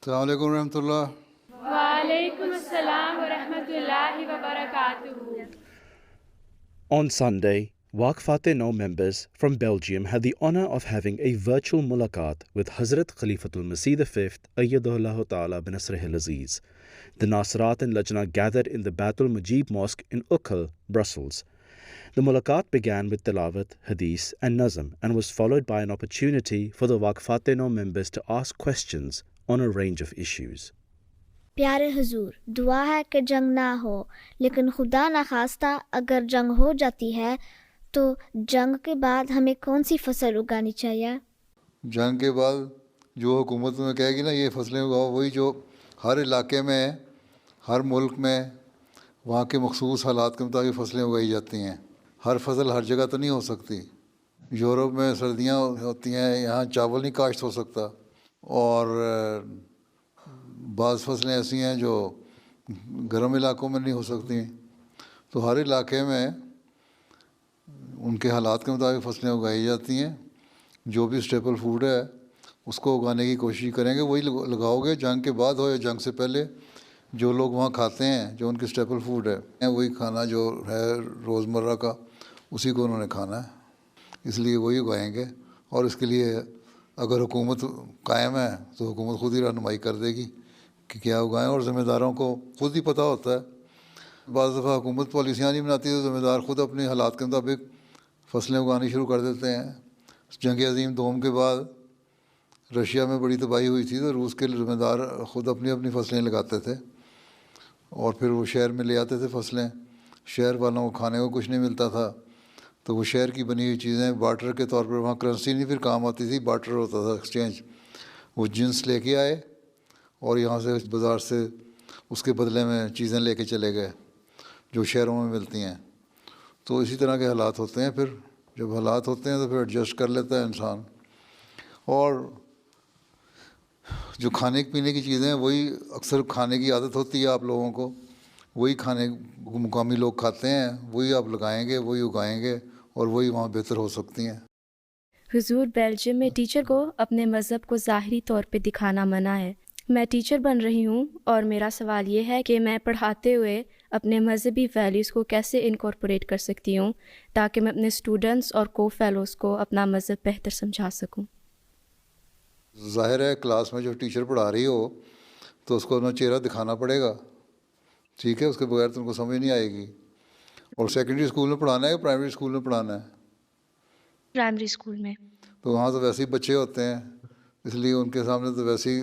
السلام علیکم ورحمۃ اللہ. وعلیکم السلام ورحمۃ اللہ وبرکاتہ. On Sunday, Waqf No members from Belgium had the honour of having a virtual mulaqat with Hazrat Khalifatul Masih V Ayyadahullah Ta'ala binasrihil Aziz. The Nasirat and Lajna gathered in the Baitul Mujib Mosque in Ukhal, Brussels. The mulaqat began with tilawat, hadith and nazm and was followed by an opportunity for the Waqf No members to ask questions on a range of issues. پیارے حضور، دعا ہے کہ جنگ نہ ہو، لیکن خدا نخواستہ اگر جنگ ہو جاتی ہے تو جنگ کے بعد ہمیں کون سی فصل اگانی چاہیے؟ جنگ کے بعد جو حکومت میں کہے گی نا یہ فصلیں اگاؤ، وہی جو ہر علاقے میں، ہر ملک میں وہاں کے مخصوص حالات کے مطابق فصلیں اگائی جاتی ہیں. ہر فصل ہر جگہ تو نہیں ہو سکتی. یورپ میں سردیاں ہوتی ہیں، یہاں چاول نہیں کاشت ہو سکتا، اور بعض فصلیں ایسی ہیں جو گرم علاقوں میں نہیں ہو سکتی. تو ہر علاقے میں ان کے حالات کے مطابق فصلیں اگائی جاتی ہیں. جو بھی اسٹیپل فوڈ ہے اس کو اگانے کی کوشش کریں گے، وہی لگاؤ گے، جنگ کے بعد ہو یا جنگ سے پہلے. جو لوگ وہاں کھاتے ہیں، جو ان کی اسٹیپل فوڈ ہے، وہی کھانا جو ہے روزمرہ کا، اسی کو انہوں نے کھانا ہے. اس لیے وہی اگائیں گے. اور اس کے لیے اگر حکومت قائم ہے تو حکومت خود ہی رہنمائی کر دے گی کہ کیا اگائیں، اور ذمہ داروں کو خود ہی پتہ ہوتا ہے. بعض دفعہ حکومت پالیسیاں نہیں بناتی تو ذمہ دار خود اپنے حالات کے مطابق فصلیں اگانی شروع کر دیتے ہیں. جنگ عظیم دوم کے بعد رشیا میں بڑی تباہی ہوئی تھی تو روس کے ذمہ دار خود اپنی اپنی فصلیں لگاتے تھے، اور پھر وہ شہر میں لے آتے تھے فصلیں. شہر والوں کو کھانے کو کچھ نہیں ملتا تھا تو وہ شہر کی بنی ہوئی چیزیں بارٹر کے طور پر، وہاں کرنسی نہیں پھر کام آتی تھی، بارٹر ہوتا تھا، ایکسچینج. وہ جنس لے کے آئے اور یہاں سے بازار سے اس کے بدلے میں چیزیں لے کے چلے گئے جو شہروں میں ملتی ہیں. تو اسی طرح کے حالات ہوتے ہیں. پھر جب حالات ہوتے ہیں تو پھر ایڈجسٹ کر لیتا ہے انسان. اور جو کھانے پینے کی چیزیں وہی اکثر کھانے کی عادت ہوتی ہے آپ لوگوں کو، وہی کھانے مقامی لوگ کھاتے ہیں، وہی آپ لگائیں گے، وہی اگائیں گے، اور وہی وہاں بہتر ہو سکتی ہیں. حضور، بیلجیم میں ٹیچر کو اپنے مذہب کو ظاہری طور پہ دکھانا منع ہے. میں ٹیچر بن رہی ہوں اور میرا سوال یہ ہے کہ میں پڑھاتے ہوئے اپنے مذہبی ویلیوز کو کیسے انکارپوریٹ کر سکتی ہوں تاکہ میں اپنے اسٹوڈنٹس اور کو فیلوز کو اپنا مذہب بہتر سمجھا سکوں. ظاہر ہے کلاس میں جو ٹیچر پڑھا رہی ہو تو اس کو اپنا چہرہ دکھانا پڑے گا، ٹھیک ہے، اس کے بغیر تو ان کو سمجھ نہیں آئے گی. اور سیکنڈری اسکول میں پڑھانا ہے یا پرائمری اسکول میں پڑھانا ہے؟ پرائمری اسکول میں. تو وہاں تو ویسے ہی بچے ہوتے ہیں، اس لیے ان کے سامنے تو ویسے ہی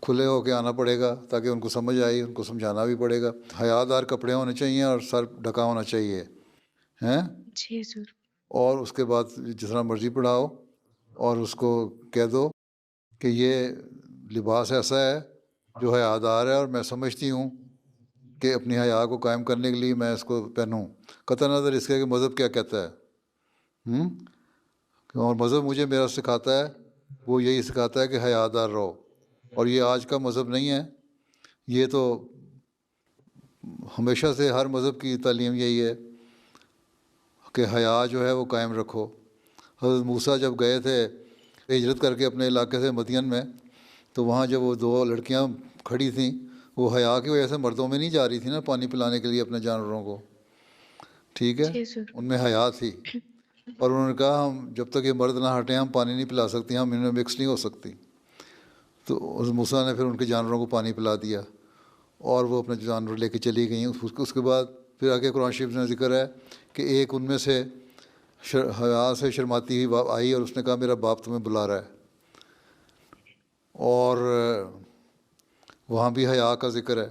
کھلے ہو کے آنا پڑے گا تاکہ ان کو سمجھ آئے. ان کو سمجھانا بھی پڑے گا. حیا دار کپڑے ہونے چاہیے اور سر ڈھکا ہونا چاہیے، ہیں. جی حضور. اور اس کے بعد جس طرح مرضی پڑھاؤ، اور اس کو کہہ دو کہ یہ لباس ایسا ہے جو حیا دار ہے، اور میں سمجھتی ہوں کہ اپنی حیا کو قائم کرنے کے لیے میں اس کو پہنوں، قطع نظر اس کے کہ مذہب کیا کہتا ہے. اور مذہب مجھے میرا سکھاتا ہے، وہ یہی سکھاتا ہے کہ حیا دار رہو. اور یہ آج کا مذہب نہیں ہے، یہ تو ہمیشہ سے ہر مذہب کی تعلیم یہی ہے کہ حیا جو ہے وہ قائم رکھو. حضرت موسیٰ جب گئے تھے ہجرت کر کے اپنے علاقے سے مدین میں، تو وہاں جب وہ دو لڑکیاں کھڑی تھیں، وہ حیا کی وجہ سے مردوں میں نہیں جا رہی تھی نا پانی پلانے کے لیے اپنے جانوروں کو، ٹھیک ہے، ان میں حیا تھی. اور انہوں نے کہا ہم جب تک یہ مرد نہ ہٹیں ہم پانی نہیں پلا سکتی، ہم ان میں مکس نہیں ہو سکتی. تو حضرت موسیٰ نے پھر ان کے جانوروں کو پانی پلا دیا اور وہ اپنے جانور لے کے چلی گئیں. اس کے بعد پھر آگے قرآن شریف میں ذکر ہے کہ ایک ان میں سے حیا سے شرماتی ہوئی آئی اور اس نے کہا میرا باپ تمہیں بلا رہا ہے. اور وہاں بھی حیا کا ذکر ہے.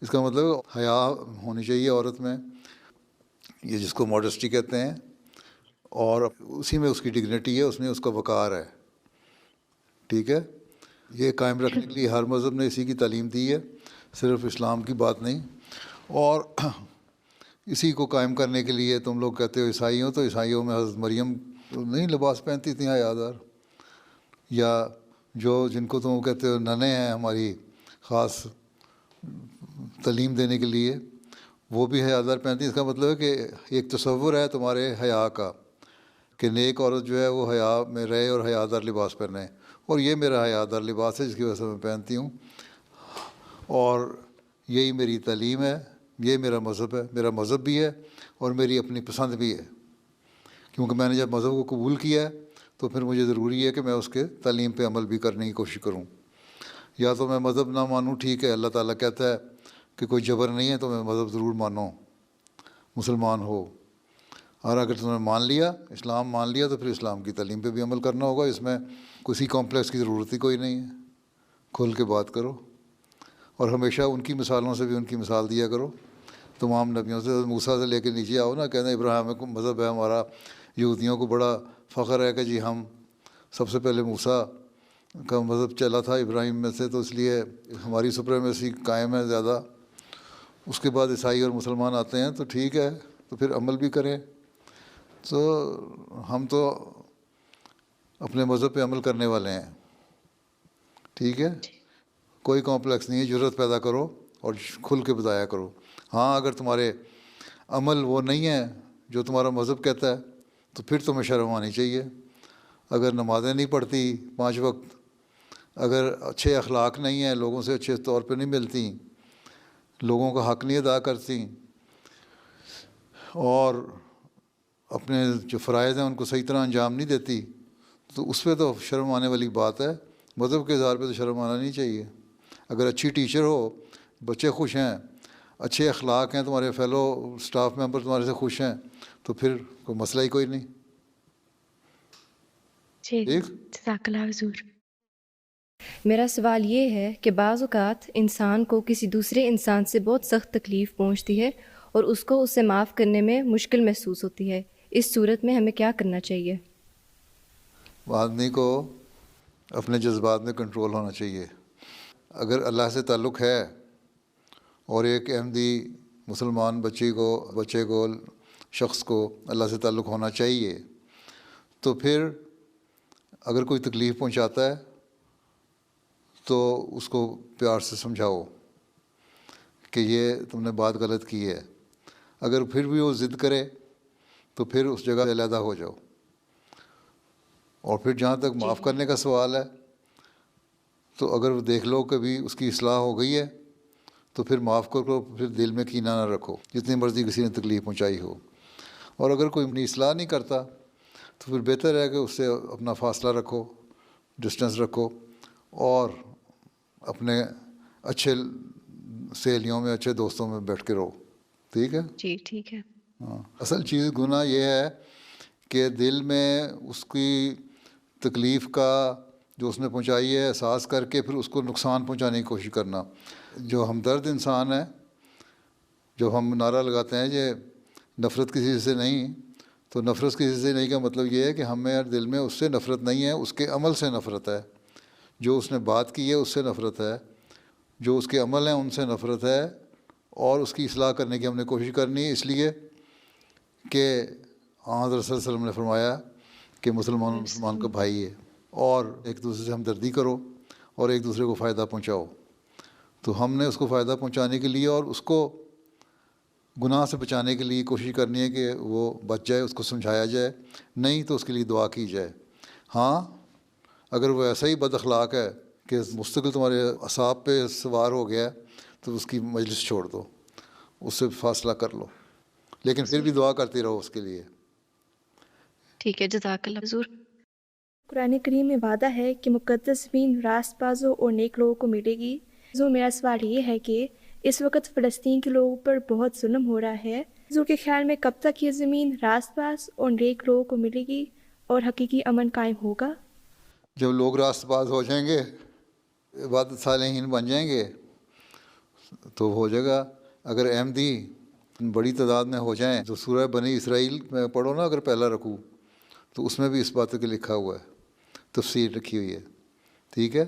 اس کا مطلب حیا ہونی چاہیے عورت میں، یہ جس کو ماڈسٹی کہتے ہیں، اور اسی میں اس کی ڈگنیٹی ہے، اس میں اس کا وقار ہے، ٹھیک ہے. یہ قائم رکھنے کے لیے ہر مذہب نے اسی کی تعلیم دی ہے، صرف اسلام کی بات نہیں. اور اسی کو قائم کرنے کے لیے تم لوگ کہتے ہو عیسائی ہو، تو عیسائیوں میں حضرت مریم نہیں لباس پہنتی تھیں حیا دار، یا جن کو تم کہتے ہو ننے ہیں ہماری خاص تعلیم دینے کے لیے، وہ بھی حیا دار پہنتی. اس کا مطلب ہے کہ ایک تصور ہے تمہارے حیا کا کہ نیک عورت جو ہے وہ حیا میں رہے اور حیا دار لباس پہنے. اور یہ میرا حیادار لباس ہے جس کی وجہ سے میں پہنتی ہوں، اور یہی میری تعلیم ہے، یہ میرا مذہب ہے، میرا مذہب بھی ہے اور میری اپنی پسند بھی ہے، کیونکہ میں نے جب مذہب کو قبول کیا ہے تو پھر مجھے ضروری ہے کہ میں اس کے تعلیم پہ عمل بھی کرنے کی کوشش کروں۔ یا تو میں مذہب نہ مانوں، ٹھیک ہے، اللہ تعالیٰ کہتا ہے کہ کوئی جبر نہیں ہے تو میں مذہب ضرور مانوں، مسلمان ہو، اور اگر تم نے مان لیا، اسلام مان لیا، تو پھر اسلام کی تعلیم پہ بھی عمل کرنا ہوگا۔ اس میں کسی کمپلیکس کی ضرورت ہی کوئی نہیں ہے، کھل کے بات کرو، اور ہمیشہ ان کی مثالوں سے بھی ان کی مثال دیا کرو، تمام نبیوں سے۔ موسیٰ سے لے کے نیچے آؤ نا، کہتے ہیں ابراہیم کو مذہب ہے ہمارا، یہودیوں کو بڑا فخر ہے کہ جی ہم سب سے پہلے موسیٰ کا مذہب چلا تھا ابراہیم میں سے، تو اس لیے ہماری سپریمیسی قائم ہے زیادہ۔ اس کے بعد عیسائی اور مسلمان آتے ہیں، تو ٹھیک ہے، تو پھر عمل بھی کریں۔ تو ہم تو اپنے مذہب پہ عمل کرنے والے ہیں، ٹھیک ہے، کوئی کمپلیکس نہیں ہے، جرأت پیدا کرو اور کھل کے بتایا کرو۔ ہاں اگر تمہارے عمل وہ نہیں ہے جو تمہارا مذہب کہتا ہے تو پھر تمہیں شرم آنی چاہیے۔ اگر نمازیں نہیں پڑھتی 5 وقت، اگر اچھے اخلاق نہیں ہیں، لوگوں سے اچھے طور پہ نہیں ملتی، لوگوں کا حق نہیں ادا کرتی، اور اپنے جو فرائض ہیں ان کو صحیح طرح انجام نہیں دیتی، تو اس پہ تو شرم آنے والی بات ہے۔ مذہب کے اظہار پہ تو شرم آنا نہیں چاہیے۔ اگر اچھی ٹیچر ہو، بچے خوش ہیں، اچھے اخلاق ہیں، تمہارے فیلو اسٹاف ممبر تمہارے سے خوش ہیں، تو پھر کوئی مسئلہ ہی کوئی نہیں۔ جی، ٹھیک، جزاک اللہ حضور۔ میرا سوال یہ ہے کہ بعض اوقات انسان کو کسی دوسرے انسان سے بہت سخت تکلیف پہنچتی ہے اور اس کو اسے معاف کرنے میں مشکل محسوس ہوتی ہے، اس صورت میں ہمیں کیا کرنا چاہیے؟ آدمی کو اپنے جذبات میں کنٹرول ہونا چاہیے۔ اگر اللہ سے تعلق ہے اور ایک احمدی مسلمان بچے کو شخص کو اللہ سے تعلق ہونا چاہیے، تو پھر اگر کوئی تکلیف پہنچاتا ہے تو اس کو پیار سے سمجھاؤ کہ یہ تم نے بات غلط کی ہے۔ اگر پھر بھی وہ ضد کرے تو پھر اس جگہ سے علیحدہ ہو جاؤ۔ اور پھر جہاں تک معاف کرنے کا سوال ہے، تو اگر دیکھ لو کہ بھی اس کی اصلاح ہو گئی ہے تو پھر معاف کرو، پھر دل میں کینہ نہ رکھو جتنی مرضی کسی نے تکلیف پہنچائی ہو۔ اور اگر کوئی اپنی اصلاح نہیں کرتا تو پھر بہتر ہے کہ اس سے اپنا فاصلہ رکھو، ڈسٹنس رکھو، اور اپنے اچھے سہیلیوں میں، اچھے دوستوں میں بیٹھ کے رہو، ٹھیک ہے؟ جی ٹھیک ہے۔ ہاں، اصل چیز گناہ یہ ہے کہ دل میں اس کی تکلیف کا جو اس نے پہنچائی ہے احساس کر کے پھر اس کو نقصان پہنچانے کی کوشش کرنا۔ جو ہمدرد انسان ہے، جب ہم نعرہ لگاتے ہیں یہ نفرت کسی سے نہیں، تو نفرت کسی سے نہیں کا مطلب یہ ہے کہ ہمیں دل میں اس سے نفرت نہیں ہے، اس کے عمل سے نفرت ہے۔ جو اس نے بات کی ہے اس سے نفرت ہے، جو اس کے عمل ہیں ان سے نفرت ہے، اور اس کی اصلاح کرنے کی ہم نے کوشش کرنی ہے، اس لیے کہ حضرت صلی اللہ علیہ وسلم نے فرمایا کہ مسلمان کا بھائی ہے، اور ایک دوسرے سے ہمدردی کرو اور ایک دوسرے کو فائدہ پہنچاؤ۔ تو ہم نے اس کو فائدہ پہنچانے کے لیے اور اس کو گناہ سے بچانے کے لیے کوشش کرنی ہے کہ وہ بچ جائے، اس کو سمجھایا جائے، نہیں تو اس کے لیے دعا کی جائے۔ ہاں اگر وہ ایسا ہی بد اخلاق ہے کہ مستقل تمہارے اعصاب پہ سوار ہو گیا تو اس کی مجلس چھوڑ دو، اس سے فاصلہ کر لو، لیکن پھر بھی دعا کرتے رہو اس کے لیے۔ ٹھیک ہے، جزاک اللہ حضور۔ قرآن کریم میں وعدہ ہے کہ مقدس زمین راست بازوں اور نیک لوگوں کو ملے گی۔ حضور میرا سوال یہ ہے کہ اس وقت فلسطین کے لوگوں پر بہت ظلم ہو رہا ہے، حضور کے خیال میں کب تک یہ زمین راست باز اور نیک لوگوں کو ملے گی اور حقیقی امن قائم ہوگا؟ جب لوگ راست باز ہو جائیں گے، عبادت صالحین بن جائیں گے تو ہو جائے گا۔ اگر احمدی بڑی تعداد میں ہو جائیں تو سورہ بنی اسرائیل میں پڑھو نا، اگر پہلا رکوع، تو اس میں بھی اس بات کے لکھا ہوا ہے، تفسیر رکھی ہوئی ہے، ٹھیک ہے؟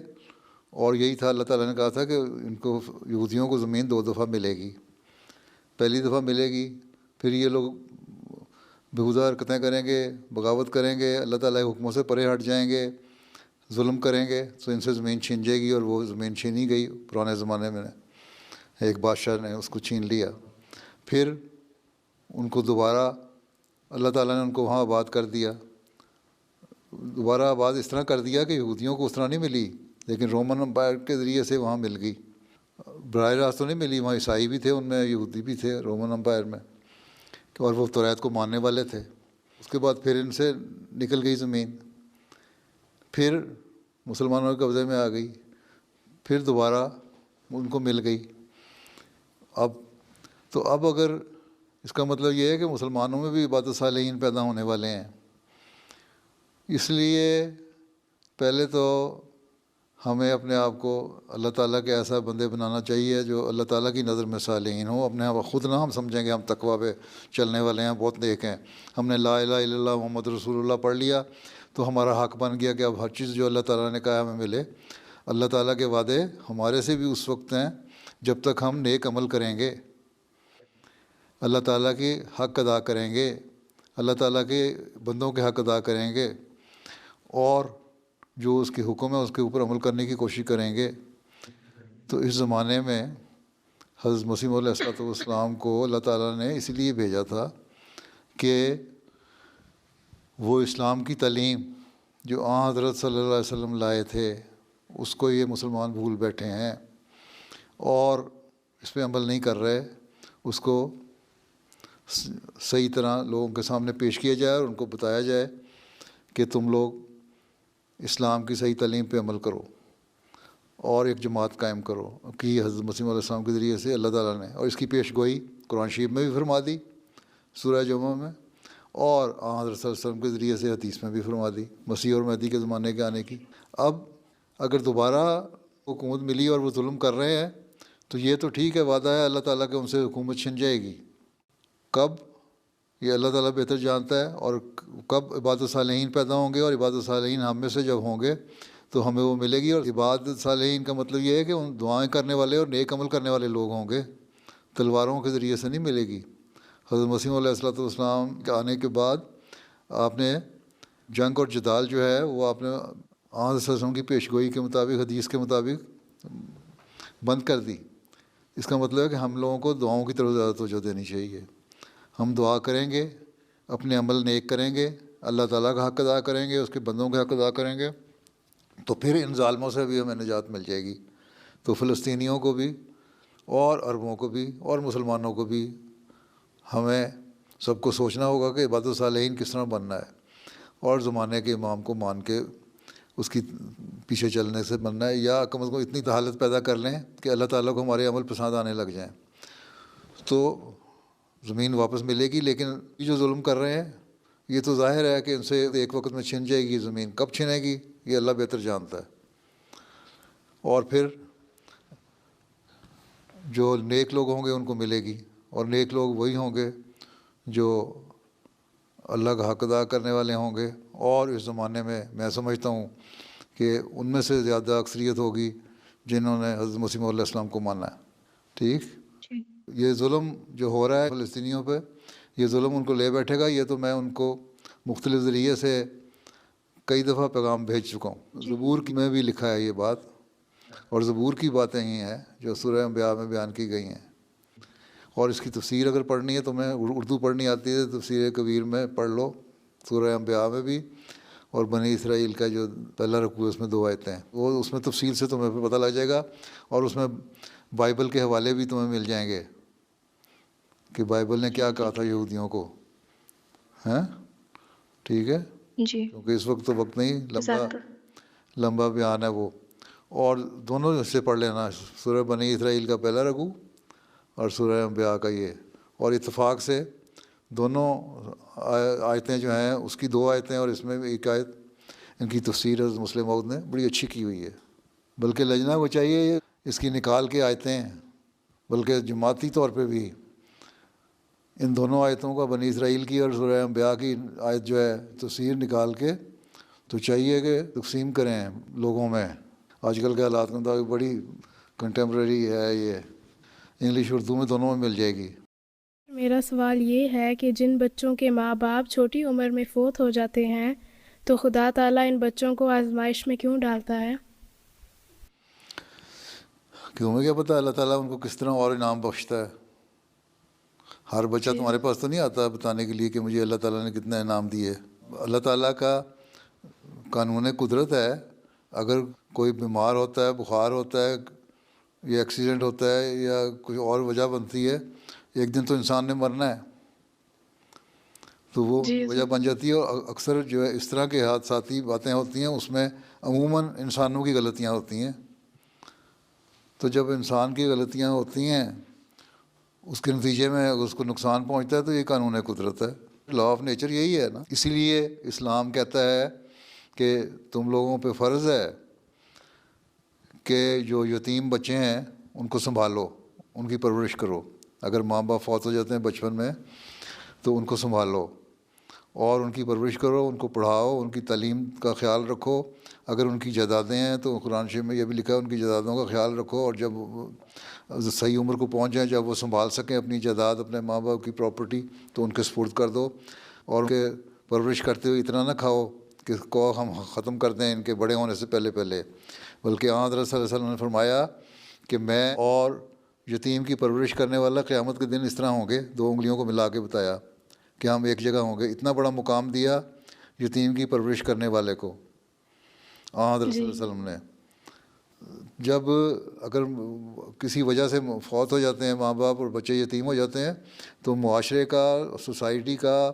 اور یہی تھا، اللہ تعالیٰ نے کہا تھا کہ ان کو یہودیوں کو زمین 2 دفعہ ملے گی۔ پہلی دفعہ ملے گی، پھر یہ لوگ بیہودہ حرکتیں کریں گے، بغاوت کریں گے، اللہ تعالیٰ کے حکموں سے پرے ہٹ جائیں گے، ظلم کریں گے، تو ان سے زمین چھین جائے گی، اور وہ زمین چھینی گئی پرانے زمانے میں، ایک بادشاہ نے اس کو چھین لیا۔ پھر ان کو دوبارہ اللہ تعالیٰ نے ان کو وہاں آباد کر دیا، دوبارہ آباد اس طرح کر دیا کہ یہودیوں کو اس طرح نہیں ملی، لیکن رومن امپائر کے ذریعے سے وہاں مل گئی. براہ راست تو نہیں ملی، وہاں عیسائی بھی تھے، ان میں یہودی بھی تھے رومن امپائر میں، اور وہ توریت کو ماننے والے تھے. اس کے بعد پھر ان سے نکل گئی زمین، پھر مسلمانوں کے قبضے میں آ گئی، پھر دوبارہ ان کو مل گئی. اب اگر اس کا مطلب یہ ہے کہ مسلمانوں میں بھی عبادت صالحین پیدا ہونے والے ہیں. اس لیے پہلے تو ہمیں اپنے آپ کو اللہ تعالیٰ کے ایسا بندے بنانا چاہیے جو اللہ تعالیٰ کی نظر میں صالحین ہوں. اپنے آپ خود نہ ہم سمجھیں گے ہم تقویٰ پہ چلنے والے ہیں، بہت نیک ہیں، ہم نے لا الہ الا اللہ محمد رسول اللہ پڑھ لیا تو ہمارا حق بن گیا کہ اب ہر چیز جو اللہ تعالیٰ نے کہا ہمیں ملے. اللہ تعالیٰ کے وعدے ہمارے سے بھی اس وقت ہیں جب تک ہم نیک عمل کریں گے، اللہ تعالیٰ کے حق ادا کریں گے، اللہ تعالیٰ کے بندوں کے حق ادا کریں گے، اور جو اس کے حکم ہے اس کے اوپر عمل کرنے کی کوشش کریں گے. تو اس زمانے میں حضرت مسیح علیہ السلام کو اللہ تعالیٰ نے اس لیے بھیجا تھا کہ وہ اسلام کی تعلیم جو حضرت صلی اللہ علیہ وسلم لائے تھے اس کو یہ مسلمان بھول بیٹھے ہیں اور اس پہ عمل نہیں کر رہے. اس کو صحیح طرح لوگوں کے سامنے پیش کیا جائے اور ان کو بتایا جائے کہ تم لوگ اسلام کی صحیح تعلیم پہ عمل کرو اور ایک جماعت قائم کرو کہ حضرت مسیح علیہ السلام کے ذریعے سے اللہ تعالیٰ نے، اور اس کی پیش گوئی قرآن شریف میں بھی فرما دی سورہ جمعہ میں، اور حضرت صلی اللہ علیہ وسلم کے ذریعے سے حدیث میں بھی فرما دی مسیح اور مہدی کے زمانے کے آنے کی. اب اگر دوبارہ حکومت ملی اور وہ ظلم کر رہے ہیں تو یہ تو ٹھیک ہے، وعدہ ہے اللہ تعالیٰ کہ ان سے حکومت چھن جائے گی. کب؟ یہ اللہ تعالیٰ بہتر جانتا ہے. اور کب عبادت صالحین پیدا ہوں گے، اور عبادت صالحین ہم میں سے جب ہوں گے تو ہمیں وہ ملے گی. اور عبادت صالحین کا مطلب یہ ہے کہ ان دعائیں کرنے والے اور نیک عمل کرنے والے لوگ ہوں گے، تلواروں کے ذریعے سے نہیں ملے گی. حضرت مسیح علیہ السلام کے آنے کے بعد آپ نے جنگ اور جدال جو ہے وہ آپ نے حضرت صلی اللہ علیہ وسلم کی پیش گوئی کے مطابق، حدیث کے مطابق بند کر دی. اس کا مطلب ہے کہ ہم لوگوں کو دعاؤں کی طرف زیادہ توجہ دینی چاہیے. ہم دعا کریں گے، اپنے عمل نیک کریں گے، اللہ تعالیٰ کا حق ادا کریں گے، اس کے بندوں کا حق ادا کریں گے، تو پھر ان ظالموں سے بھی ہمیں نجات مل جائے گی. تو فلسطینیوں کو بھی اور عربوں کو بھی اور مسلمانوں کو بھی ہمیں سب کو سوچنا ہوگا کہ عبادت صالحین کس طرح بننا ہے، اور زمانے کے امام کو مان کے اس کی پیچھے چلنے سے بننا ہے، یا کم از کم اتنی حالت پیدا کر لیں کہ اللہ تعالیٰ کو ہمارے عمل پسند آنے لگ جائیں تو زمین واپس ملے گی. لیکن یہ جو ظلم کر رہے ہیں یہ تو ظاہر ہے کہ ان سے ایک وقت میں چھن جائے گی زمین. کب چھنے گی یہ اللہ بہتر جانتا ہے. اور پھر جو نیک لوگ ہوں گے ان کو ملے گی، اور نیک لوگ وہی ہوں گے جو اللہ کا حق ادا کرنے والے ہوں گے. اور اس زمانے میں سمجھتا ہوں کہ ان میں سے زیادہ اکثریت ہوگی جنہوں نے حضرت مسیح علیہ السلام کو مانا ہے. ٹھیک، یہ ظلم جو ہو رہا ہے فلسطینیوں پہ، یہ ظلم ان کو لے بیٹھے گا. یہ تو میں ان کو مختلف ذریعے سے کئی دفعہ پیغام بھیج چکا ہوں. زبور کی میں بھی لکھا ہے یہ بات، اور زبور کی باتیں ہی ہیں جو سورہ انبیاء میں بیان کی گئی ہیں. اور اس کی تفسیر اگر پڑھنی ہے تو میں اردو پڑھنی آتی ہے، تفسیر کبیر میں پڑھ لو، سورہ انبیاء میں بھی، اور بنی اسرائیل کا جو پہلا رکوع ہے اس میں 2 آیتیں ہیں، وہ اس میں تفصیل سے تمہیں پتہ لگ جائے گا. اور اس میں بائبل کے حوالے بھی تمہیں مل جائیں گے کہ بائبل نے کیا کہا تھا یہودیوں کو. ہیں ٹھیک ہے جی، کیونکہ اس وقت تو وقت نہیں، لمبا بیان ہے وہ. اور دونوں حصے پڑھ لینا، سورہ بنی اسرائیل کا پہلا رکوع اور سورہ انبیاء کا یہ. اور اتفاق سے دونوں آیتیں جو ہیں اس کی 2 آیتیں اور اس میں بھی 1 آیت، ان کی تفسیر حضرت مسلم موعود نے بڑی اچھی کی ہوئی ہے. بلکہ لجنا کو چاہیے اس کی نکال کے آیتیں، بلکہ جماعتی طور پہ بھی ان دونوں آیتوں کا، بنی اسرائیل کی اور سورہ انبیاء کی آیت جو ہے تفسیر نکال کے تو چاہیے کہ تقسیم کریں لوگوں میں. آج کل کے حالات میں تو بڑی کنٹمپریری ہے، یہ انگلش اردو میں دونوں میں مل جائے گی. میرا سوال یہ ہے کہ جن بچوں کے ماں باپ چھوٹی عمر میں فوت ہو جاتے ہیں تو خدا تعالیٰ ان بچوں کو آزمائش میں کیوں ڈالتا ہے؟ کیوں ہمیں کیا پتہ اللہ تعالیٰ ان کو کس طرح اور انعام بخشتا ہے. ہر بچہ تمہارے پاس تو نہیں آتا بتانے کے لیے کہ مجھے اللہ تعالیٰ نے کتنا انعام دیے. اللہ تعالیٰ کا قانون قدرت ہے. اگر کوئی بیمار ہوتا ہے, بخار ہوتا ہے, یا ایکسیڈنٹ ہوتا ہے, یا کوئی اور وجہ بنتی ہے, ایک دن تو انسان نے مرنا ہے, تو وہ وجہ بن جاتی ہے. اور اکثر جو ہے اس طرح کے حادثاتی باتیں ہوتی ہیں, اس میں عموماً انسانوں کی غلطیاں ہوتی ہیں. تو جب انسان کی غلطیاں ہوتی ہیں, اس کے نتیجے میں اگر اس کو نقصان پہنچتا ہے, تو یہ قانون قدرت ہے. لا آف نیچر یہی ہے نا. اسی لیے اسلام کہتا ہے کہ تم لوگوں پہ فرض ہے کہ جو یتیم بچے ہیں ان کو سنبھالو, ان کی پرورش کرو. اگر ماں باپ فوت ہو جاتے ہیں بچپن میں تو ان کو سنبھالو اور ان کی پرورش کرو, ان کو پڑھاؤ, ان کی تعلیم کا خیال رکھو. اگر ان کی جائیدادیں ہیں تو قرآن شریف میں یہ بھی لکھا ہے ان کی جائیدادوں کا خیال رکھو, اور جب صحیح عمر کو پہنچ جائیں, جب وہ سنبھال سکیں اپنی جائیداد, اپنے ماں باپ کی پراپرٹی, تو ان کے سپرد کر دو. اور ان کے پرورش کرتے ہوئے اتنا نہ کھاؤ کہ کو ہم ختم کر دیں ان کے بڑے ہونے سے پہلے بلکہ حضرت صلی اللہ علیہ وسلم نے فرمایا کہ میں اور یتیم کی پرورش کرنے والا قیامت کے دن اس طرح ہوں گے. 2 انگلیوں کو ملا کے بتایا کہ ہم ایک جگہ ہوں گے. اتنا بڑا مقام دیا یتیم کی پرورش کرنے والے کو حضرت صلی اللہ علیہ وسلم نے. جب اگر کسی وجہ سے فوت ہو جاتے ہیں ماں باپ اور بچے یتیم ہو جاتے ہیں, تو معاشرے کا, سوسائٹی کا,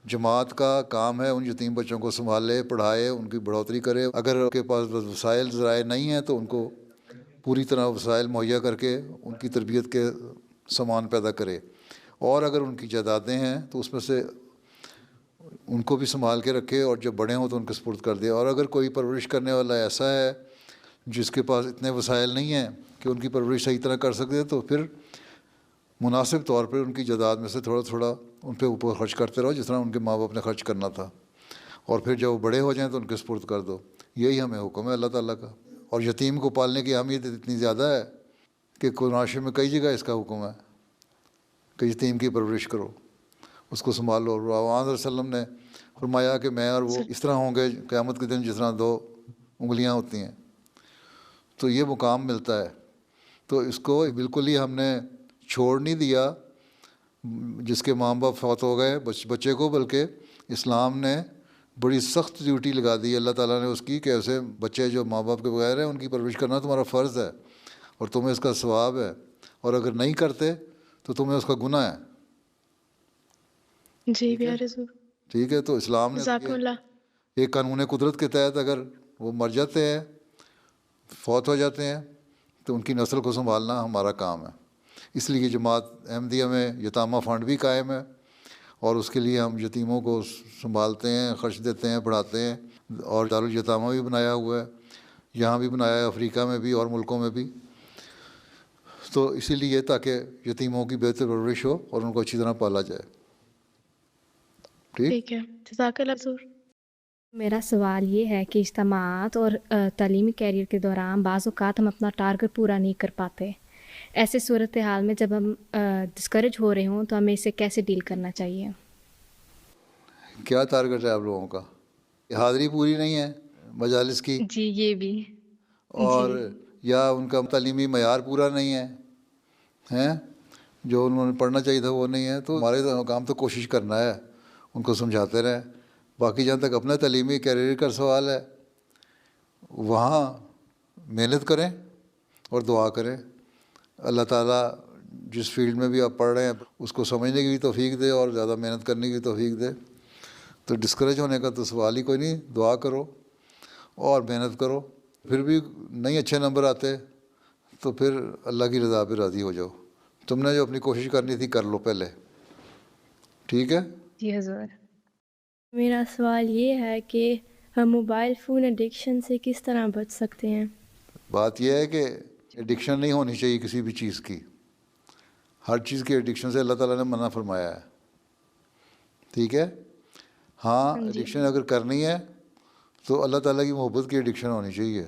جماعت کا کام ہے ان یتیم بچوں کو سنبھالے, پڑھائے, ان کی بڑھوتری کرے. اگر ان کے پاس وسائل ذرائع نہیں ہیں تو ان کو پوری طرح وسائل مہیا کر کے ان کی تربیت کے سامان پیدا کرے. اور اگر ان کی جائیدادیں ہیں تو اس میں سے ان کو بھی سنبھال کے رکھے, اور جب بڑے ہوں تو ان کے سپرد کر دے. اور اگر کوئی پرورش کرنے والا ایسا ہے جس کے پاس اتنے وسائل نہیں ہیں کہ ان کی پرورش صحیح طرح کر سکتے, تو پھر مناسب طور پر ان کی جائیداد میں سے تھوڑا تھوڑا ان پہ اوپر خرچ کرتے رہو, جس طرح ان کے ماں باپ نے خرچ کرنا تھا. اور پھر جب وہ بڑے ہو جائیں تو ان کے سپرد کر دو. یہی ہمیں حکم ہے اللہ تعالیٰ کا. اور یتیم کو پالنے کی اہمیت اتنی زیادہ ہے کہ قرآن شریف میں کئی جگہ اس کا حکم ہے کہ یتیم کی پرورش کرو, اس کو سنبھالو. اور آپ صلی اللہ علیہ وسلم نے فرمایا کہ میں اور وہ اس طرح ہوں گے قیامت کے دن جس طرح 2 انگلیاں ہوتی ہیں. تو یہ مقام ملتا ہے. تو اس کو بالکل ہی ہم نے چھوڑ نہیں دیا جس کے ماں باپ فوت ہو گئے بچے کو, بلکہ اسلام نے بڑی سخت ڈیوٹی لگا دی اللہ تعالیٰ نے اس کی کہ ایسے بچے جو ماں باپ کے بغیر ہیں ان کی پرورش کرنا تمہارا فرض ہے اور تمہیں اس کا ثواب ہے, اور اگر نہیں کرتے تو تمہیں اس کا گناہ ہے. جی پیارے حضور. ٹھیک ہے. تو اسلام نے جزاکم اللہ. ایک قانون قدرت کے تحت اگر وہ مر جاتے ہیں, فوت ہو جاتے ہیں, تو ان کی نسل کو سنبھالنا ہمارا کام ہے. اس لیے جماعت احمدیہ میں یتامہ فنڈ بھی قائم ہے, اور اس کے لیے ہم یتیموں کو سنبھالتے ہیں, خرچ دیتے ہیں, پڑھاتے ہیں. اور دارالیتامہ بھی بنایا ہوا ہے, یہاں بھی بنایا ہے, افریقہ میں بھی اور ملکوں میں بھی. تو اسی لیے تاکہ یتیموں کی بہتر پرورش ہو اور ان کو اچھی طرح پالا جائے. ٹھیک ہے. جزاک اللہ حضور. میرا سوال یہ ہے کہ اجتماعات اور تعلیمی کیریئر کے دوران بعض اوقات ہم اپنا ٹارگٹ پورا نہیں کر پاتے. ایسے صورتحال میں جب ہم ڈسکریج ہو رہے ہوں تو ہمیں اسے کیسے ڈیل کرنا چاہیے؟ کیا ٹارگٹ ہے آپ لوگوں کا؟ حاضری پوری نہیں ہے مجالس کی؟ جی یہ بھی. اور یا ان کا تعلیمی معیار پورا نہیں ہے, ہیں جو انہوں نے پڑھنا چاہیے تھا وہ نہیں ہے. تو ہمارے کام تو کوشش کرنا ہے, ان کو سمجھاتے رہیں. باقی جہاں تک اپنا تعلیمی کیریئر کا سوال ہے, وہاں محنت کریں اور دعا کریں. اللہ تعالیٰ جس فیلڈ میں بھی آپ پڑھ رہے ہیں اس کو سمجھنے کی بھی توفیق دے اور زیادہ محنت کرنے کی بھی توفیق دے. تو ڈسکریج ہونے کا تو سوال ہی کوئی نہیں. دعا کرو اور محنت کرو. پھر بھی نہیں اچھے نمبر آتے تو پھر اللہ کی رضا پہ راضی ہو جاؤ. تم نے جو اپنی کوشش کرنی تھی کر لو پہلے. ٹھیک ہے. جی حضور. میرا سوال یہ ہے کہ ہم موبائل فون ایڈکشن سے کس طرح بچ سکتے ہیں؟ بات یہ ہے کہ ایڈکشن نہیں ہونی چاہیے کسی بھی چیز کی. ہر چیز کی ایڈکشن سے اللہ تعالیٰ نے منع فرمایا ہے. ٹھیک ہے. ہاں ایڈکشن اگر کرنی ہے تو اللہ تعالیٰ کی محبت کی ایڈکشن ہونی چاہیے,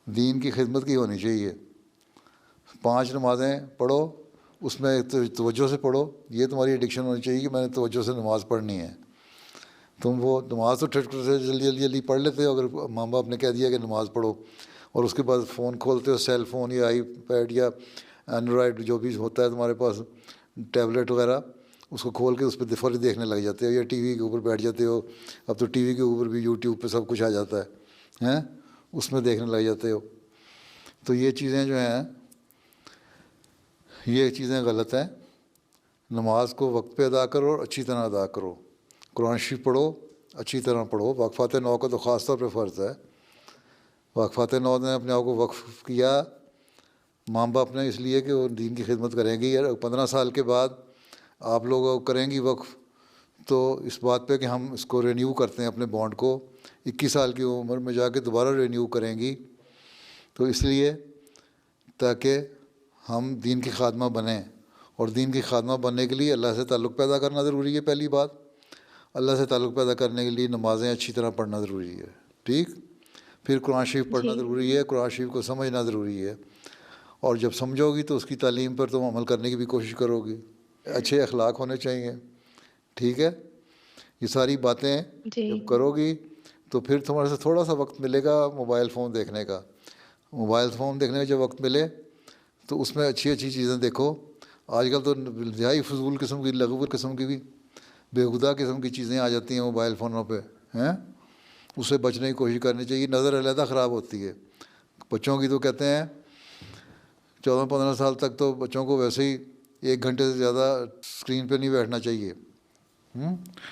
دین کی خدمت کی ہونی چاہیے. 5 نمازیں پڑھو, اس میں توجہ سے پڑھو. یہ تمہاری ایڈکشن ہونی چاہیے کہ میں نے توجہ سے نماز پڑھنی ہے. تم وہ نماز تو ٹھٹ سے جلدی پڑھ لیتے ہو, اگر ماں باپ نے کہہ دیا کہ نماز پڑھو, اور اس کے بعد فون کھولتے ہو, سیل فون یا آئی پیڈ یا اینڈرائڈ جو بھی ہوتا ہے تمہارے پاس, ٹیبلیٹ وغیرہ, اس کو کھول کے اس پہ فوری دیکھنے لگ جاتے ہو، یا ٹی وی کے اوپر بیٹھ جاتے ہو. اب تو ٹی وی کے اوپر بھی یوٹیوب پہ سب کچھ آ جاتا ہے، اس میں دیکھنے لگ جاتے ہو. تو یہ چیزیں جو ہیں یہ چیزیں غلط ہیں. نماز کو وقت پہ ادا کرو اور اچھی طرح ادا کرو. قرآن شریف پڑھو، اچھی طرح پڑھو. وقفات 9 کا تو خاص طور پہ فرض ہے. وقفات 9 نے اپنے آپ کو وقف کیا ماں باپ نے اس لیے کہ وہ دین کی خدمت کریں گی. اور 15 سال کے بعد آپ لوگ کریں گی وقف تو اس بات پہ کہ ہم اس کو رینیو کرتے ہیں اپنے بانڈ کو. 21 سال کی عمر میں جا کے دوبارہ رینیو کریں گی. تو اس لیے تاکہ ہم دین کی خادمہ بنیں. اور دین کی خادمہ بننے کے لیے اللہ سے تعلق پیدا کرنا ضروری ہے. پہلی بات، اللہ سے تعلق پیدا کرنے کے لیے نمازیں اچھی طرح پڑھنا ضروری ہے. ٹھیک. پھر قرآن شریف پڑھنا ضروری ہے. قرآن شریف کو سمجھنا ضروری ہے. اور جب سمجھو گی تو اس کی تعلیم پر تم عمل کرنے کی بھی کوشش کرو گی. اچھے اخلاق ہونے چاہیے. ٹھیک ہے. یہ ساری باتیں جب کرو گی تو پھر تمہارے سے تھوڑا سا وقت ملے گا موبائل فون دیکھنے کا. موبائل فون دیکھنے کا جب وقت ملے تو اس میں اچھی اچھی چیزیں دیکھو. آج کل تو انتہائی فضول قسم کی، لغو قسم کی بھی بےہودہ قسم کی چیزیں آ جاتی ہیں موبائل فونوں پہ. اس سے بچنے کی کوشش کرنی چاہیے. نظر علیحدہ خراب ہوتی ہے. بچوں کی تو کہتے ہیں 14-15 سال تک تو بچوں کو ویسے ہی 1 گھنٹے سے زیادہ اسکرین پہ نہیں بیٹھنا چاہیے.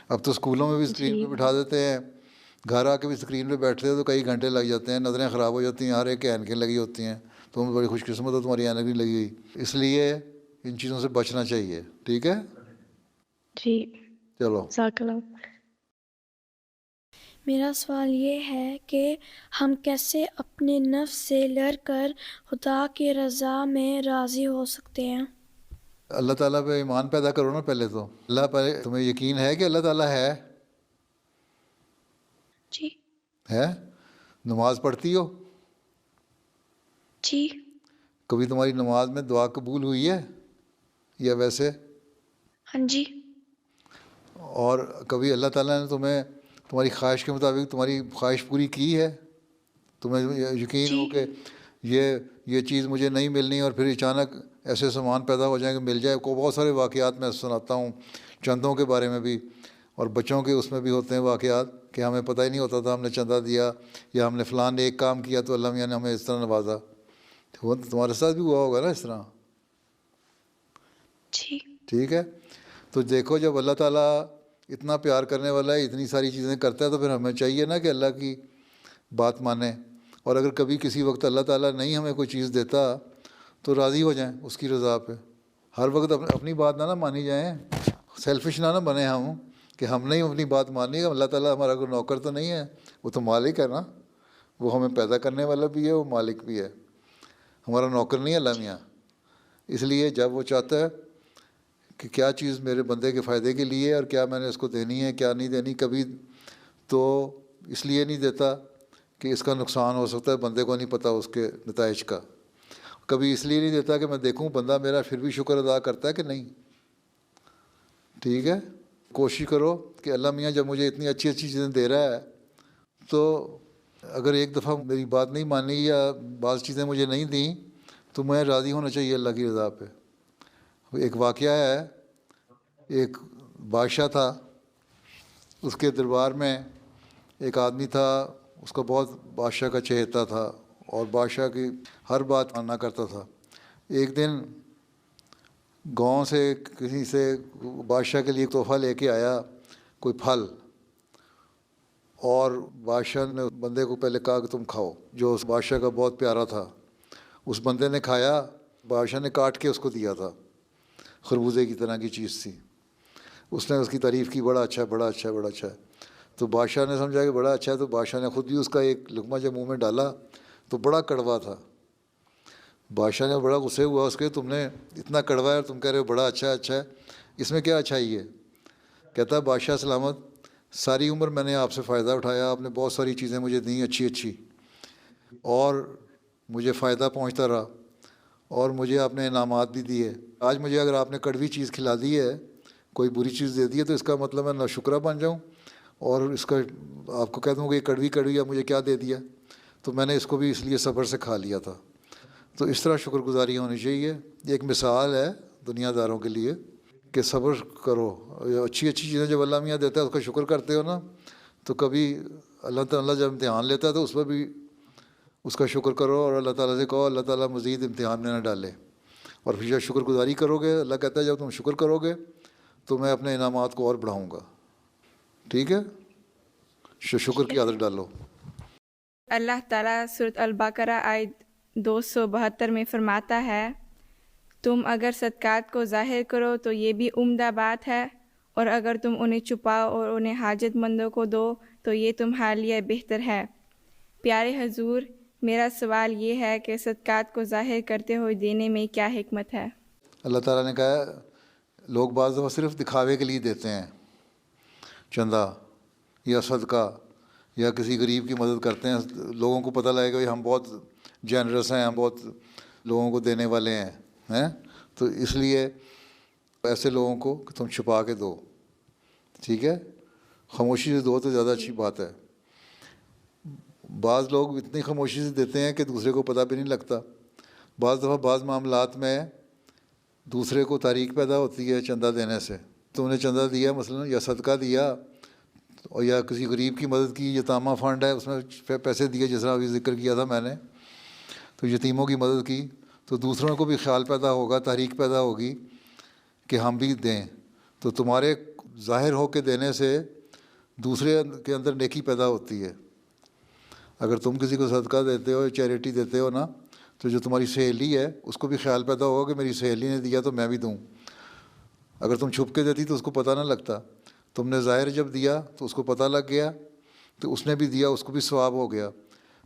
اب تو اسکولوں میں بھی اسکرین پہ بٹھا دیتے ہیں. گھر آ کے بھی اسکرین پہ بیٹھتے ہیں تو کئی گھنٹے لگ جاتے ہیں. نظریں خراب ہو جاتی ہیں. ہر ایک کے اینکیں لگی ہوتی ہیں. تم بڑی خوش قسمت ہو تمہاری اینک نہیں لگی ہوئی. اس لیے ان چیزوں سے بچنا چاہیے. ٹھیک ہے جی. چلو. جزاک اللہ. میرا سوال یہ ہے کہ ہم کیسے اپنے نفس سے لڑ کر خدا کی رضا میں راضی ہو سکتے ہیں؟ اللہ تعالیٰ پہ ایمان پیدا کرو نا پہلے تو. اللہ پہ تمہیں یقین ہے کہ اللہ تعالیٰ ہے؟ جی. ہے. نماز پڑھتی ہو؟ جی. کبھی تمہاری نماز میں دعا قبول ہوئی ہے یا ویسے؟ ہاں جی. اور کبھی اللہ تعالیٰ نے تمہیں تمہاری خواہش کے مطابق تمہاری خواہش پوری کی ہے؟ تمہیں یقین ہو کہ یہ چیز مجھے نہیں ملنی اور پھر اچانک ایسے سامان پیدا ہو جائیں کہ مل جائے. کو بہت سارے واقعات میں سناتا ہوں چندوں کے بارے میں بھی، اور بچوں کے اس میں بھی ہوتے ہیں واقعات کہ ہمیں پتہ ہی نہیں ہوتا تھا. ہم نے چندہ دیا یا ہم نے فلاں نے ایک کام کیا تو اللہ میاں نے ہمیں اس طرح نوازا. تمہارے ساتھ بھی ہوا ہوگا نا اس طرح. جی. ٹھیک ہے. تو دیکھو جب اللہ تعالیٰ اتنا پیار کرنے والا ہے، اتنی ساری چیزیں کرتا ہے، تو پھر ہمیں چاہیے نا کہ اللہ کی بات مانیں. اور اگر کبھی کسی وقت اللہ تعالیٰ نہیں ہمیں کوئی چیز دیتا تو راضی ہو جائیں اس کی رضا پہ. ہر وقت اپنی بات نہ مانی جائیں. سیلفش نہ بنیں ہم کہ ہم نہیں اپنی بات مانی. اللہ تعالیٰ ہمارا کوئی نوکر تو نہیں ہے، وہ تو مالک ہے نا. وہ ہمیں پیدا کرنے والا بھی ہے، وہ مالک بھی ہے. ہمارا نوکر نہیں ہے اللہ میاں. اس لیے جب وہ چاہتا ہے کہ کیا چیز میرے بندے کے فائدے کے لیے اور کیا میں نے اس کو دینی ہے کیا نہیں دینی، کبھی تو اس لیے نہیں دیتا کہ اس کا نقصان ہو سکتا ہے، بندے کو نہیں پتہ اس کے نتائج کا. کبھی اس لیے نہیں دیتا کہ میں دیکھوں بندہ میرا پھر بھی شکر ادا کرتا ہے کہ نہیں. ٹھیک ہے. کوشش کرو کہ اللہ میاں جب مجھے اتنی اچھی اچھی چیزیں دے رہا ہے تو اگر ایک دفعہ میری بات نہیں مانی یا بعض چیزیں مجھے نہیں دیں تو میں راضی ہونا چاہیے اللہ کی رضا پہ. ایک واقعہ ہے، ایک بادشاہ تھا، اس کے دربار میں ایک آدمی تھا، اس کا بہت بادشاہ کا چہیتا تھا اور بادشاہ کی ہر بات مانا کرتا تھا. ایک دن گاؤں سے کسی سے بادشاہ کے لیے ایک تحفہ لے کے آیا، کوئی پھل، اور بادشاہ نے بندے کو پہلے کہا کہ تم کھاؤ، جو اس بادشاہ کا بہت پیارا تھا. اس بندے نے کھایا، بادشاہ نے کاٹ کے اس کو دیا تھا، خربوزے کی طرح کی چیز تھی. اس نے اس کی تعریف کی، بڑا اچھا ہے بڑا اچھا ہے بڑا اچھا ہے. تو بادشاہ نے سمجھا کہ بڑا اچھا ہے، تو بادشاہ نے خود بھی اس کا ایک لقمہ جب منہ میں ڈالا تو بڑا کڑوا تھا. بادشاہ نے بڑا غصے ہوا اس کے، تم نے اتنا کڑوا ہے اور تم کہہ رہے ہو بڑا اچھا ہے اچھا ہے، اس میں کیا اچھائی ہے؟ کہتا ہے بادشاہ سلامت، ساری عمر میں نے آپ سے فائدہ اٹھایا، آپ نے بہت ساری چیزیں مجھے دیں اچھی اچھی، اور مجھے فائدہ پہنچتا رہا، اور مجھے آپ نے انعامات بھی دیے. آج مجھے اگر آپ نے کڑوی چیز کھلا دی ہے، کوئی بری چیز دے دی ہے، تو اس کا مطلب میں ناشکرہ بن جاؤں اور اس کا آپ کو کہہ دوں کہ یہ کڑوی کڑوی ہے مجھے کیا دے دیا. تو میں نے اس کو بھی اس لیے صبر سے کھا لیا تھا. تو اس طرح شکر گزاری ہونی چاہیے. ایک مثال ہے دنیا داروں کے لیے کہ صبر کرو. اچھی اچھی چیزیں جب اللہ میاں دیتا ہے اس کا شکر کرتے ہو نا, تو کبھی اللہ تعالیٰ جب امتحان لیتا ہے تو اس پر بھی اس کا شکر کرو, اور اللہ تعالیٰ سے کہو اللہ تعالیٰ مزید امتحان میں نہ ڈالے. اور پھر جب شکر گزاری کرو گے, اللہ کہتا ہے جب تم شکر کرو گے تو میں اپنے انعامات کو اور بڑھاؤں گا. ٹھیک ہے, شکر کی عادت ڈالو. اللہ تعالیٰ سورۃ البقرہ آیت 272 میں فرماتا ہے, تم اگر صدقات کو ظاہر کرو تو یہ بھی عمدہ بات ہے, اور اگر تم انہیں چھپاؤ اور انہیں حاجت مندوں کو دو تو یہ تمہارے لیے بہتر ہے. پیارے حضور, میرا سوال یہ ہے کہ صدقات کو ظاہر کرتے ہوئے دینے میں کیا حکمت ہے؟ اللہ تعالیٰ نے کہا لوگ بعض دفعہ صرف دکھاوے کے لیے دیتے ہیں, چندہ یا صدقہ یا کسی غریب کی مدد کرتے ہیں, لوگوں کو پتہ لگے گا ہم بہت جینرس ہیں, ہم بہت لوگوں کو دینے والے ہیں, تو اس لیے ایسے لوگوں کو تم چھپا کے دو. ٹھیک ہے, خاموشی سے دو تو زیادہ اچھی بات ہے. بعض لوگ اتنی خاموشی سے دیتے ہیں کہ دوسرے کو پتہ بھی نہیں لگتا. بعض دفعہ بعض معاملات میں دوسرے کو تاریخ پیدا ہوتی ہے چندہ دینے سے. تم نے چندہ دیا مثلا یا صدقہ دیا, اور یا کسی غریب کی مدد کی, یتامہ فنڈ ہے اس میں پیسے دیے جس طرح ابھی ذکر کیا تھا میں نے, تو یتیموں کی مدد کی, تو دوسروں کو بھی خیال پیدا ہوگا, تاریخ پیدا ہوگی کہ ہم بھی دیں. تو تمہارے ظاہر ہو کے دینے سے دوسرے کے اندر نیکی پیدا ہوتی ہے. اگر تم کسی کو صدقہ دیتے ہو, چیریٹی دیتے ہو نا, تو جو تمہاری سہیلی ہے اس کو بھی خیال پیدا ہوگا کہ میری سہیلی نے دیا تو میں بھی دوں. اگر تم چھپ کے دیتی تو اس کو پتہ نہ لگتا, تم نے ظاہر جب دیا تو اس کو پتہ لگ گیا, تو اس نے بھی دیا, اس کو بھی ثواب ہو گیا.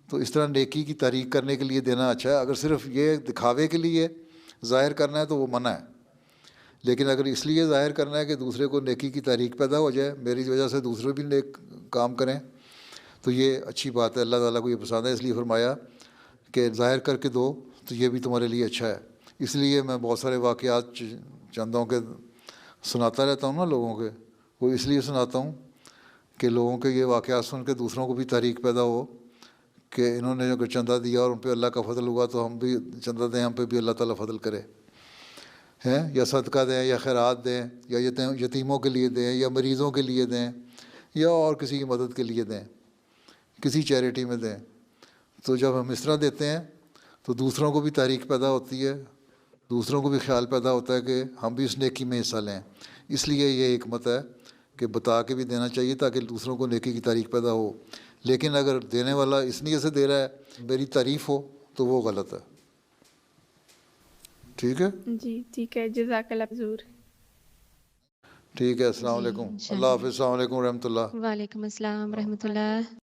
تو اس طرح نیکی کی تعریف کرنے کے لیے دینا اچھا ہے. اگر صرف یہ دکھاوے کے لیے ظاہر کرنا ہے تو وہ منع ہے. لیکن اگر اس لیے ظاہر کرنا ہے کہ دوسرے کو نیکی کی تعریف پیدا ہو جائے, میری وجہ سے دوسرے بھی نیک کام کریں, تو یہ اچھی بات ہے. اللہ تعالیٰ کو یہ پسند ہے, اس لیے فرمایا کہ ظاہر کر کے دو تو یہ بھی تمہارے لیے اچھا ہے. اس لیے میں بہت سارے واقعات چندوں کے سناتا رہتا ہوں نا لوگوں کے. وہ اس لیے سناتا ہوں کہ لوگوں کے یہ واقعات سن کے دوسروں کو بھی تاریخ پیدا ہو کہ انہوں نے اگر چندہ دیا اور ان پہ اللہ کا فضل ہوا تو ہم بھی چندہ دیں, ہم پہ بھی اللہ تعالیٰ فضل کرے ہیں. یا صدقہ دیں یا خیرات دیں, یا یتیموں کے لیے دیں, یا مریضوں کے لیے دیں, یا اور کسی کی مدد کے لیے دیں, کسی چیریٹی میں دیں. تو جب ہم اس طرح دیتے ہیں تو دوسروں کو بھی تاریخ پیدا ہوتی ہے, دوسروں کو بھی خیال پیدا ہوتا ہے کہ ہم بھی اس نیکی میں حصہ لیں. اس لیے یہ حکمت ہے کہ بتا کے بھی دینا چاہیے تاکہ دوسروں کو نیکی کی تاریخ پیدا ہو. لیکن اگر دینے والا اس نیت سے دے رہا ہے میری تعریف ہو تو وہ غلط ہے. ٹھیک ہے جی ٹھیک ہے, جزاک اللہ حضور. ٹھیک ہے, السلام علیکم. اللہ حافظ. السلام علیکم ورحمۃ اللہ. وعلیکم السلام ورحمۃ اللہ.